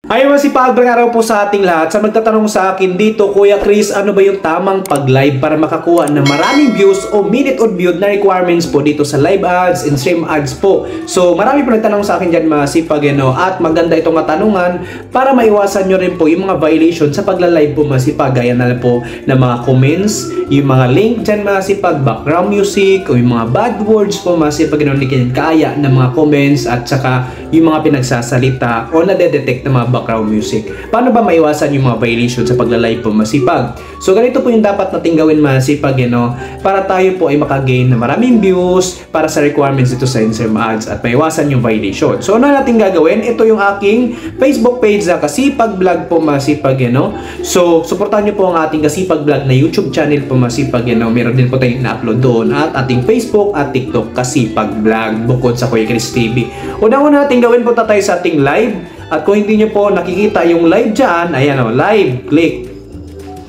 Ay, masipagandang araw po sa ating lahat. Sa magtatanong sa akin dito, Kuya Chris, ano ba yung tamang pag-live para makakuha ng maraming views o minute or view na requirements po dito sa live ads and stream ads po? So, marami po nagtanong sa akin dyan, masipag, at maganda itong katanungan para maiwasan nyo rin po yung mga violation sa pagla-live po, masipag. Gaya na po ng mga comments, yung mga link dyan, masipag, background music, o yung mga bad words po, masipag, hindi kaya ng mga comments at saka yung mga pinagsasalita o nadedetect na mga background music. Paano ba maiwasan yung mga violation sa pagla-live po, masipag? So ganito po yung dapat nating gawin, masipag, para tayo po ay makagain na maraming views para sa requirements dito sa Instagram ads at maiwasan yung violation. So ano natin gagawin? Ito yung aking Facebook page na Kasipag Vlog po, masipag, So suportahan nyo po ang ating Kasipag Vlog na YouTube channel po, masipag, Meron din po tayong na-upload doon at ating Facebook at TikTok Kasipag Vlog bukod sa Kuya Chris TV. Una-una natin gawin, punta tayo sa ating live. At kung hindi nyo po nakikita yung live dyan, ayan o, live, click.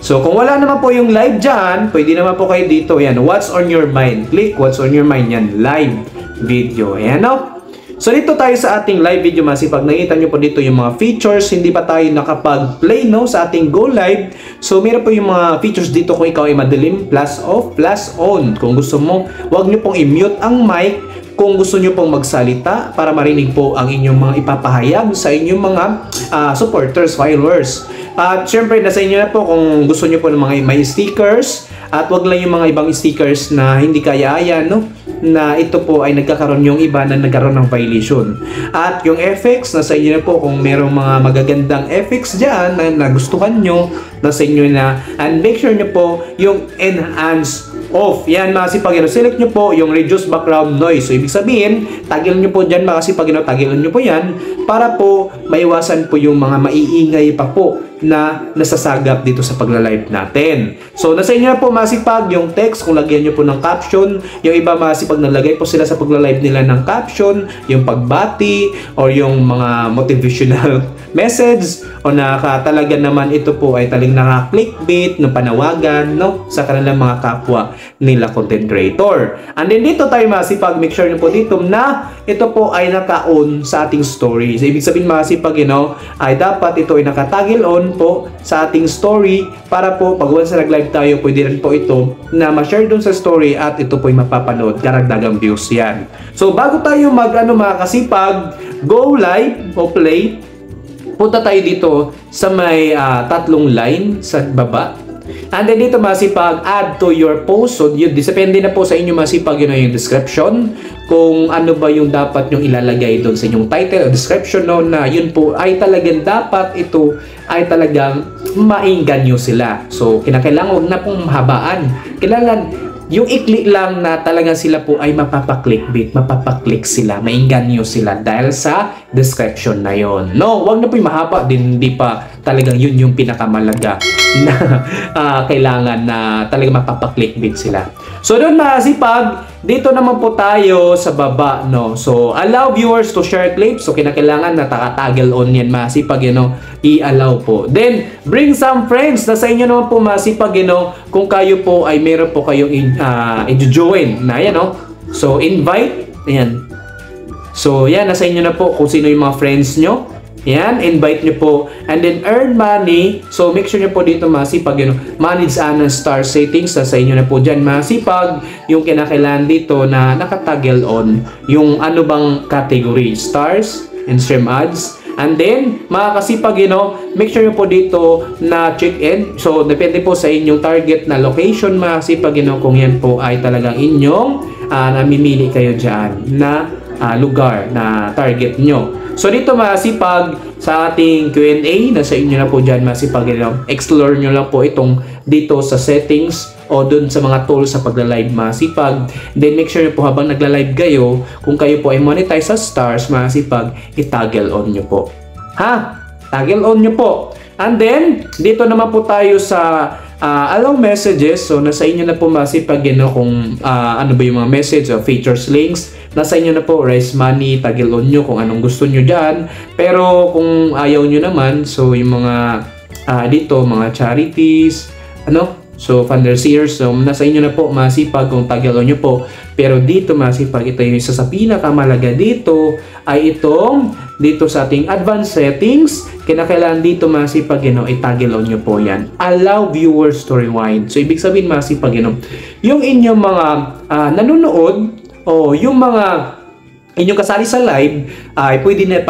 So kung wala naman po yung live dyan, pwede naman po kayo dito, ayan, what's on your mind. Click what's on your mind, yan, live video, ayan o. So dito tayo sa ating live video, masipag, nakita nyo po dito yung mga features. Hindi pa tayo nakapag-play, no, sa ating go live. So meron po yung mga features dito kung ikaw ay madilim, plus off, plus on. Kung gusto mo, huwag nyo pong i-mute ang mic kung gusto nyo pong magsalita para marinig po ang inyong mga ipapahayag sa inyong mga supporters, followers. At syempre, nasa inyo na po kung gusto nyo po ng mga may stickers. At wag lang yung mga ibang stickers na hindi kaya-aya, no? Na ito po ay nagkakaroon yung iba na nagkaroon ng violation. At yung effects, nasa inyo na po kung merong mga magagandang effects dyan na nagustuhan nyo, nasa inyo na. And make sure nyo po yung enhance off. Yan, masipag, select nyo po yung reduce background noise. So ibig sabihin, tagil nyo po dyan, masipag, tagilan nyo po yan para po maiwasan po yung mga maiingay pa po na nasasagap dito sa pagla-live natin. So nasa inyo na po, masipag, yung text, kung lagyan nyo po ng caption. Yung iba, masipag, nalagay po sila sa pagla-live nila ng caption, yung pagbati or yung mga motivational message o talaga naman ito po ay taling naka-clickbait ng panawagan, no, sa kanilang mga kapwa nila content creator. And then dito tayo, masipag, make sure nyo po dito na ito po ay naka-on sa ating story. So ibig sabihin, masipag, ay dapat ito ay nakatagil on po sa ating story para po pag once na nag-live tayo, pwede rin po ito na ma-share dun sa story at ito po ay mapapanood, karagdagang views yan. So bago tayo mga kasipag, go live o play, punta tayo dito sa may tatlong line sa baba. And then dito, masipag, add to your post. So yun, depende na po sa inyo, masipag, yung description. Kung ano ba yung dapat yung ilalagay doon sa inyong title o description, no, na yun po ay talagang dapat ito ay talagang mainggan nyo sila. So kinakailangan, huwag na pong mahabaan. Kailangan yung ikli lang na talagang sila po ay mapapaklickbait, mapapaklik sila, maingganyo sila dahil sa description na yon. No, wag na po yung mahaba din, hindi pa talagang yun yung pinakamalaga na kailangan na talagang mapapaklickbait sila. So doon, masipag, dito naman po tayo sa baba, no. So allow viewers to share clips. So kinakailangan na takatagel on yan, masipag, i-allow po. Then bring some friends. Nasa inyo naman po, masipag, kung kayo po ay meron po kayong i-join na yan, no. So invite, ayan. So yan, nasa inyo na po kung sino yung mga friends nyo. Yan, invite nyo po. And then earn money. So make sure nyo po dito, masipag, manage and star settings. Sa inyo na po dyan, masipag, yung kinakailangan dito na nakatagel on yung ano bang category, stars and stream ads. And then, mga kasipag, make sure nyo po dito na check-in. So, depende po sa inyong target na location, mga kasipag, kung yan po ay talagang inyong namimili kayo dyan na lugar na target nyo. So, dito, mga kasipag, sa ating Q&A, nasa inyo na po dyan, mga kasipag, explore nyo lang po itong dito sa settings o dun sa mga tools sa pagla-live, masipag. Then make sure nyo po habang nagla-live kayo, kung kayo po ay monetize sa stars, masipag, i-toggle on nyo po. Ha? Toggle on nyo po. And then, dito naman po tayo sa allow messages. So nasa inyo na po, masipag, kung ano ba yung mga message o features, links. Nasa inyo na po, raise money, toggle on nyo kung anong gusto nyo dyan. Pero kung ayaw nyo naman, so yung mga dito, mga charities, So, Fanderseers, so nasa inyo na po masipag kung tag-allow nyo po. Pero dito masipag, ito yung isa sa pinakamalaga dito ay itong dito sa ating advanced settings. Kinakailangan dito masipag, i-tag-allow nyo po yan. Allow viewers to rewind. So, ibig sabihin masipag, yung inyong mga nanonood o yung mga inyong kasali sa live ay pwede na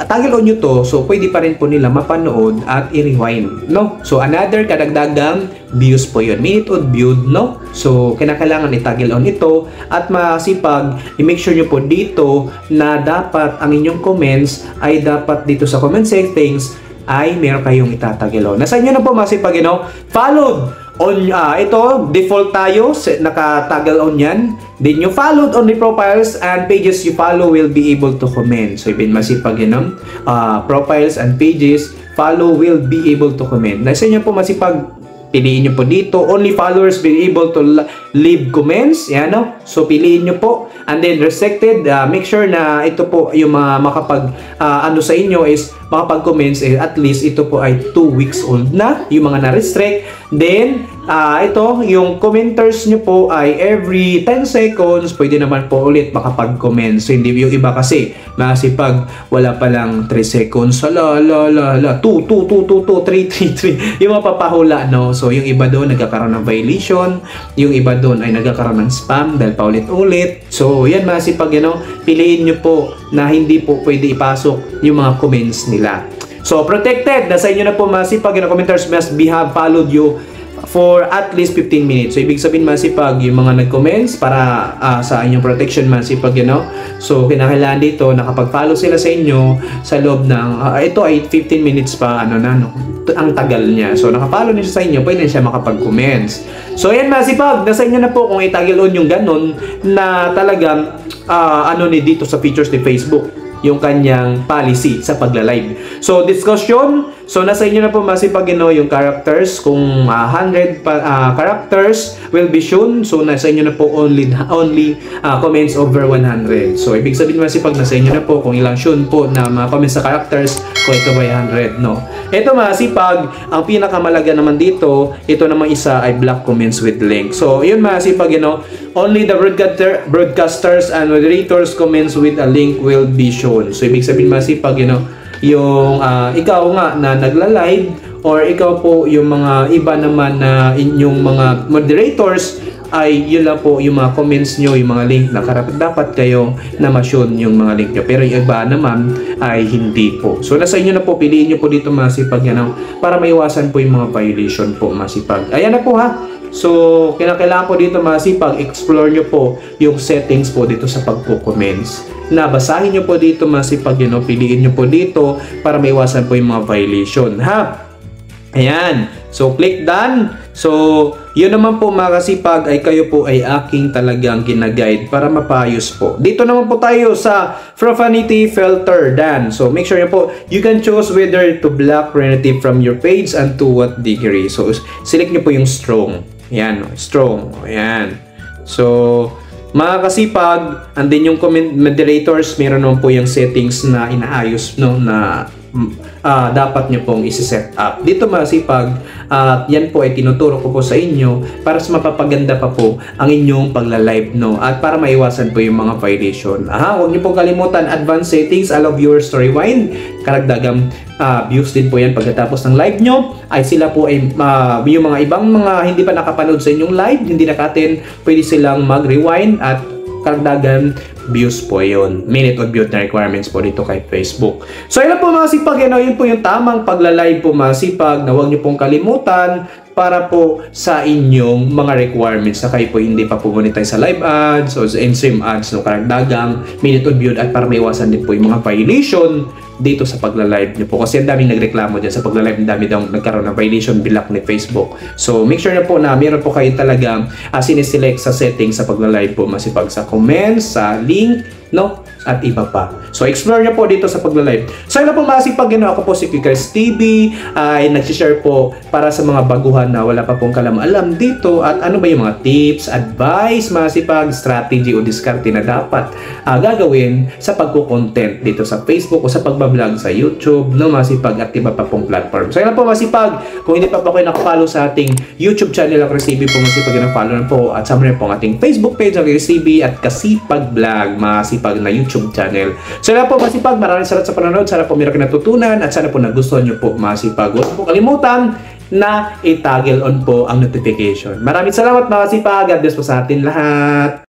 tag-allow nyo to, so pwede pa rin po nila mapanood at i-rewind, no? So another kadagdagang views po yun, minute or viewed, no? So kinakailangan i-tag-allow ito at masipag i-make sure nyo po dito na dapat ang inyong comments ay dapat dito sa comment settings ay meron kayong itatag-allow. Nasa inyo na po masipag, followed on ito default tayo, naka-tag-allow yan. Then you followed on the profiles and pages you follow will be able to comment. So ibig masipag, profiles and pages follow will be able to comment. Nasa inyo po masipag, piliin nyo po dito, only followers be able to leave comments, yan, no? So piliin nyo po, and then restricted, make sure na ito po yung mga makapag sa inyo is makapag-comments, at least ito po ay 2 weeks old na yung mga na-restrict. Then ito, yung commenters nyo po ay every 10 seconds pwede naman po ulit makapag-comment. So hindi yung iba kasi masipag wala pa lang 3 seconds, 2, 3, 3 yung mapapahula, no? So yung iba doon nagkakaroon ng violation, yung iba doon ay nagkakaroon ng spam dahil paulit-ulit. So yan masipag, piliin nyo po na hindi po pwede ipasok yung mga comments nila. So protected, nasa inyo na po masipag, commenters must be have followed you for at least 15 minutes. So ibig sabihin masipag yung mga nag-comments para sa inyong protection masipag, So kinakailangan dito nakapag-follow sila sa inyo sa loob ng ito ay 15 minutes pa ang tagal niya. So nakapollow niya sa inyo, pwede siya makapag-comments. So ayan masipag, nasa inyo na po kung i-toggle on yung ganun na talagang dito sa features ni Facebook yung kanyang policy sa pagla-live. So discussion, so nasa inyo na po masipag, yung characters, kung 100 characters will be shown, so nasa inyo na po only comments over 100. So ibig sabihin masipag, nasa inyo na po kung ilang shown po na mga comments sa characters, kung ito ba 100, no? Ito masipag, ang pinakamalaga naman dito, ito naman isa ay block comments with link. So yun masipag, only the broadcasters and moderators comments with a link will be shown. So ibig sabihin masipag, yung ikaw nga na nagla-live or ikaw po yung mga iba naman na inyong mga moderators ay yun lang po yung mga comments nyo, yung mga link na dapat kayo na ma-shown yung mga link nyo. Pero yung iba naman ay hindi po. So nasa inyo na po, piliin nyo po dito masipag, para maiwasan po yung mga violation po masipag. Ayan na po ha. So kinakailangan po dito masipag, explore nyo po yung settings po dito sa pagpo-comments. Basahin nyo po dito masipag, piliin nyo po dito para maiwasan po yung mga violation ha. Ayan. So click done. So yun naman po mga kasipag ay kayo po ay aking talagang ginaguide para mapayos po. Dito naman po tayo sa profanity filter done. So make sure nyo po, you can choose whether to block profanity from your page and to what degree. So select nyo po yung strong. Ayan, strong. Ayan. So mga kasipag, and then yung comment moderators, meron naman po yung settings na inaayos, na dapat nyo pong isi-set up. Dito masipag, yan po ay tinuturo ko po sa inyo para sa mapapaganda pa po ang inyong pagla-live, at para maiwasan po yung mga violation. Huwag nyo pong kalimutan, advanced settings, allow viewers to rewind. Karagdagang views din po yan pagkatapos ng live nyo. Ay sila po ay yung mga ibang mga hindi pa nakapanood sa inyong live, hindi nakaten, pwede silang mag-rewind at karagdagan views po yun. Minute or view na requirements po dito kay Facebook. So yun po mga sipag, yun po yung tamang pagla-live po mga sipag na huwag nyo pong kalimutan para po sa inyong mga requirements na kayo po hindi pa po monetize sa live ads o sa in-stream ads, karagdagang minute or view, at para maiwasan din po yung mga violation dito sa pagla-live nyo po. Kasi ang daming nagreklamo dyan sa pagla-live, ang dami daw nagkaroon ng violation, block ni Facebook. So make sure na po na meron po kayo talagang siniselect sa settings sa pagla-live po masipag, sa comments, sa link, no? At iba pa. So, explore nyo po dito sa pagla-live. So, yun na po masipag, ako po si Quickers TV, ay nagsishare po para sa mga baguhan na wala pa pong kalam-alam dito at ano ba yung mga tips, advice, masipag, strategy o diskarte na dapat gagawin sa pagko-content dito sa Facebook o sa pagbablog sa YouTube, no, masipag, at iba pa pong platform. So, yun na po masipag. Kung hindi pa po kayo nakafollow sa ating YouTube channel, Quickers TV po, masipag na follow na po, at sama rin po ang ating Facebook page, Quickers TV, at Kasipag Vlog, masipag na YouTube channel. So na po masipag, maraming salamat sa panonood. Sana po meron kayo natutunan at sana po nagustuhan nyo po masipag. Huwag po kalimutan na i-toggle on po ang notification. Maraming salamat masipag. God bless po sa atin lahat.